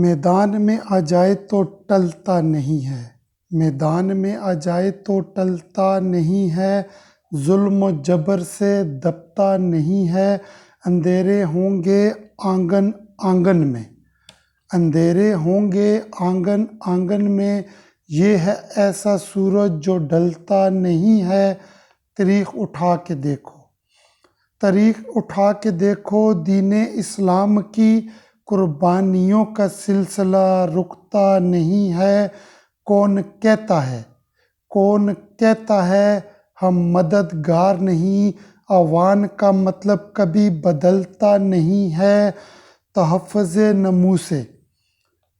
میدان میں آ جائے تو ٹلتا نہیں ہے، میدان میں آ جائے تو ٹلتا نہیں ہے، ظلم و جبر سے دبتا نہیں ہے۔ اندھیرے ہوں گے آنگن آنگن میں، اندھیرے ہوں گے آنگن آنگن میں، یہ ہے ایسا سورج جو ڈھلتا نہیں ہے۔ تاریخ اٹھا کے دیکھو، تاریخ اٹھا کے دیکھو، دین اسلام کی قربانیوں کا سلسلہ رکتا نہیں ہے۔ کون کہتا ہے، کون کہتا ہے ہم مددگار نہیں، عوان کا مطلب کبھی بدلتا نہیں ہے۔ تحفظ ناموس،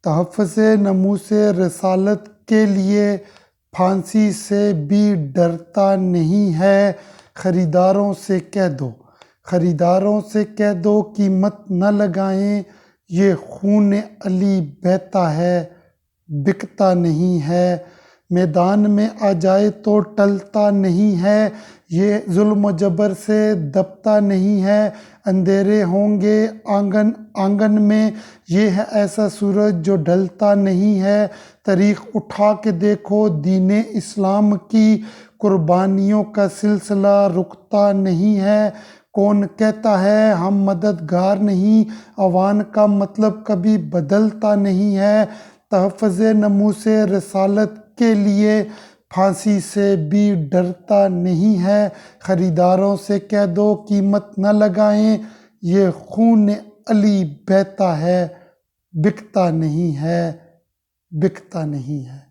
تحفظ ناموس رسالت کے لیے پھانسی سے بھی ڈرتا نہیں ہے۔ خریداروں سے کہہ دو، خریداروں سے کہہ دو قیمت نہ لگائیں، یہ خون علی بہتا ہے بکتا نہیں ہے۔ میدان میں آ جائے تو ٹلتا نہیں ہے، یہ ظلم و جبر سے دبتا نہیں ہے۔ اندھیرے ہوں گے آنگن آنگن میں، یہ ہے ایسا سورج جو ڈھلتا نہیں ہے۔ تاریخ اٹھا کے دیکھو، دین اسلام کی قربانیوں کا سلسلہ رکتا نہیں ہے۔ کون کہتا ہے ہم مددگار نہیں، عوان کا مطلب کبھی بدلتا نہیں ہے۔ تحفظ ناموس رسالت کے لیے پھانسی سے بھی ڈرتا نہیں ہے۔ خریداروں سے کہہ دو قیمت نہ لگائیں، یہ خون علی بہتا ہے بکتا نہیں ہے، بکتا نہیں ہے۔